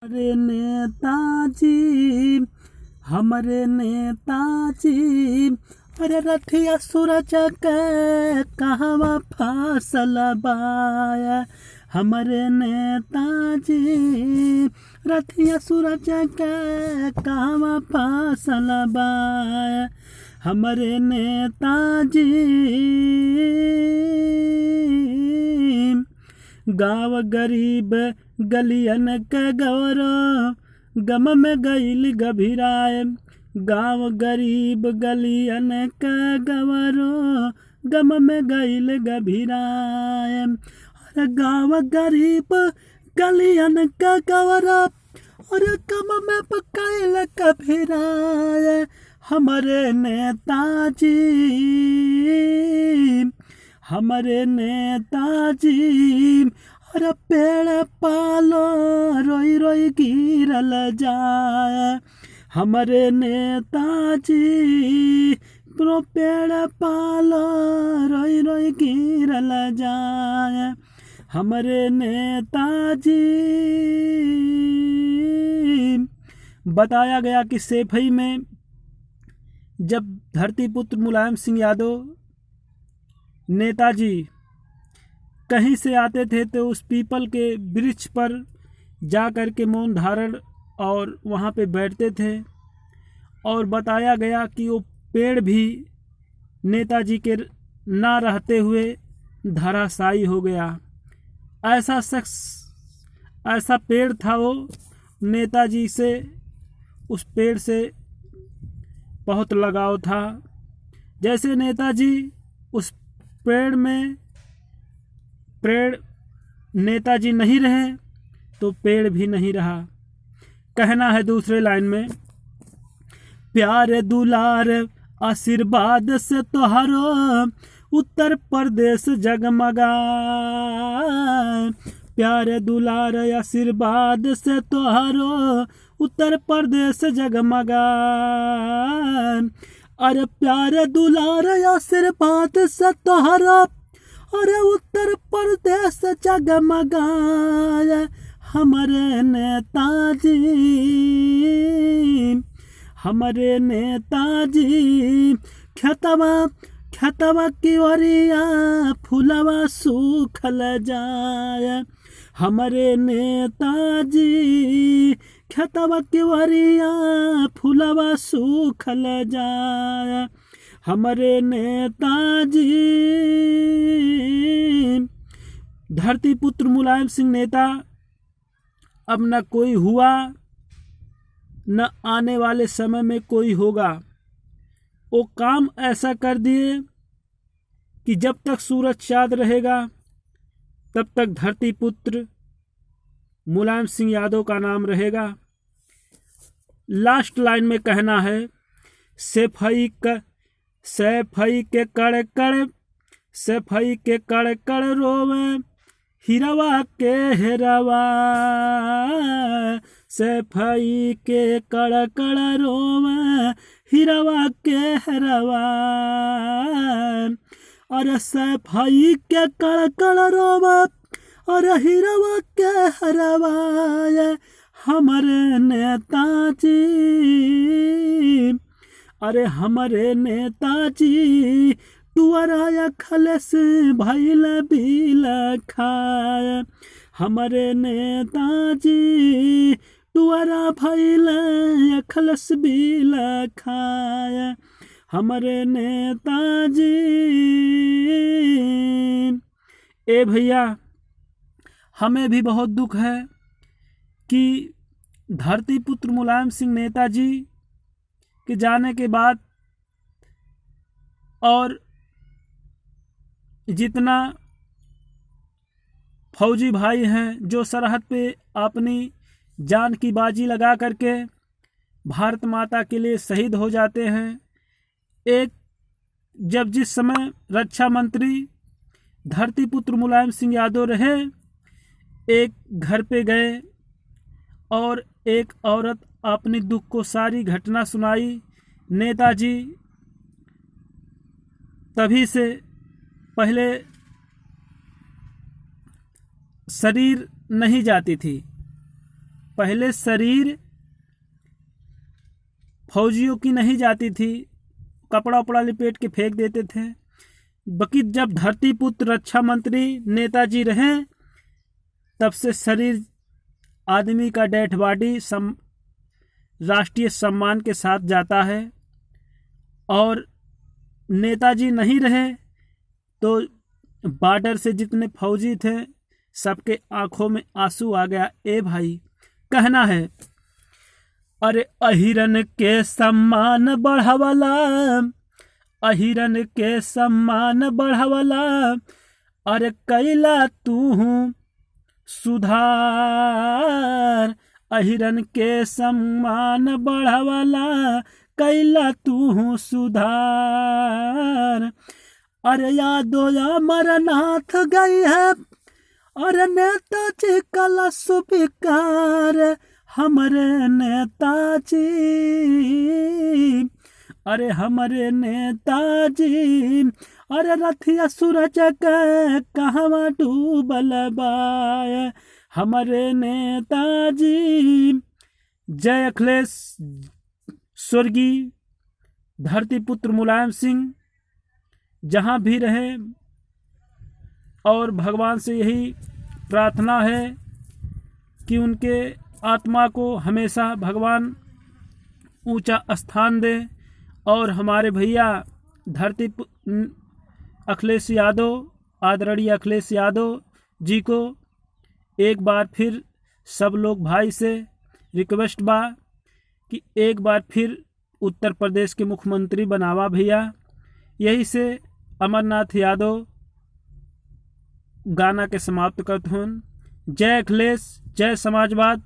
हमारे नेताजी, हमारे नेताजी, अरे रथिया सूरज के कहवा फसल बाया। हमारे नेताजी, रथिया सूरज के कहवा फसल बाया। हमारे नेताजी गाँव गरीब गलियन के गौरव गम में गईल गभीराए। गाँव गरीब गलियन के गौरव गम में गईल गभीराए। अरे गाँव गरीब गलियन के गौरव और गम में गईल गभीराए। हमारे नेताजी, हमारे नेताजी, अरे पेड़ पालो रोई रोई गिरल जाए। हमारे नेताजी पेड़ पालो रोई रोई गिरल जाए। हमारे नेताजी। बताया गया कि सेफई में जब धरतीपुत्र मुलायम सिंह यादव नेताजी कहीं से आते थे तो उस पीपल के वृक्ष पर जा कर के मौन धारण और वहाँ पे बैठते थे। और बताया गया कि वो पेड़ भी नेताजी के ना रहते हुए धराशायी हो गया। ऐसा शख्स, ऐसा पेड़ था वो। नेताजी से, उस पेड़ से बहुत लगाव था। जैसे नेताजी उस पेड़ में, पेड़ नेताजी नहीं रहे तो पेड़ भी नहीं रहा। कहना है दूसरे लाइन में, प्यार दुलार आशीर्वाद से तोहरो उत्तर प्रदेश जगमगा। प्यार दुलार आशीर्वाद से तोहरो उत्तर प्रदेश जगमगा। अरे प्यार दुलार आशीर्वाद से तोहरो अरे उत्तर प्रदेश जगमगाए। हमारे नेताजी, हमारे नेताजी, खेतवा खेतवा की ओरिया फूलवा सूखल जाए। हमारे नेताजी खेतवा की ओरिया फूलवा सूखल जाए। हमारे नेताजी। धरतीपुत्र मुलायम सिंह नेता अब न कोई हुआ, न आने वाले समय में कोई होगा। वो काम ऐसा कर दिए कि जब तक सूरज चाँद रहेगा तब तक धरतीपुत्र मुलायम सिंह यादव का नाम रहेगा। लास्ट लाइन में कहना है, सफाई के कड़ कड़, सफाई के कड़ कड़ रोवे हिरवा के हेरवा। सफाई के कड़ कड़ रोवे हिरवा के हेरवा। और सफाई के कड़ कड़ रोवे और हिरवा के हेरवा। हमारे नेताजी, अरे हमारे नेताजी, तुअराया खलस भइल बिल खाए। हमारे नेताजी तुअरा भइल खलस बिल खाए। हमारे नेताजी। ए भैया, हमें भी बहुत दुख है कि धरतीपुत्र मुलायम सिंह नेताजी के जाने के बाद और जितना फौजी भाई हैं जो सरहद पे अपनी जान की बाजी लगा करके भारत माता के लिए शहीद हो जाते हैं। एक जब जिस समय रक्षा मंत्री धरतीपुत्र मुलायम सिंह यादव रहे, एक घर पे गए और एक औरत अपनी दुख को सारी घटना सुनाई। नेताजी तभी से पहले शरीर नहीं जाती थी, पहले शरीर फौजियों की नहीं जाती थी, कपड़ा उपड़ा लिपेट के फेंक देते थे। बाकी जब धरती पुत्र रक्षा मंत्री नेताजी रहे, तब से शरीर आदमी का डेड बॉडी राष्ट्रीय सम्मान के साथ जाता है। और नेताजी नहीं रहे तो बॉर्डर से जितने फौजी थे सबके आंखों में आंसू आ गया। ए भाई, कहना है, अरे अहिरन के सम्मान बढ़ावला, अहिरन के सम्मान बढ़ावला, अरे कैला तू सुधार, अहिरन के सम्मान बढ़ावला, कैला तू सुधार। अरे यादो अमरनाथ गई है, अरे नेताजी कला सुविकार, हमारे नेताजी, अरे हमारे नेताजी, अरे रथिया सूरज के कहवा डूबल बाय, हमारे नेताजी। जय अखिलेश स्वर्गीय धरती पुत्र मुलायम सिंह जहाँ भी रहे, और भगवान से यही प्रार्थना है कि उनके आत्मा को हमेशा भगवान ऊंचा स्थान दे। और हमारे भैया धरती अखिलेश यादव, आदरणीय अखिलेश यादव जी को एक बार फिर सब लोग भाई से रिक्वेस्ट बा कि एक बार फिर उत्तर प्रदेश के मुख्यमंत्री बनावा भैया। यही से अमरनाथ यादव गाना के समाप्त करते हैं। जय अखिलेश, जय समाजवाद।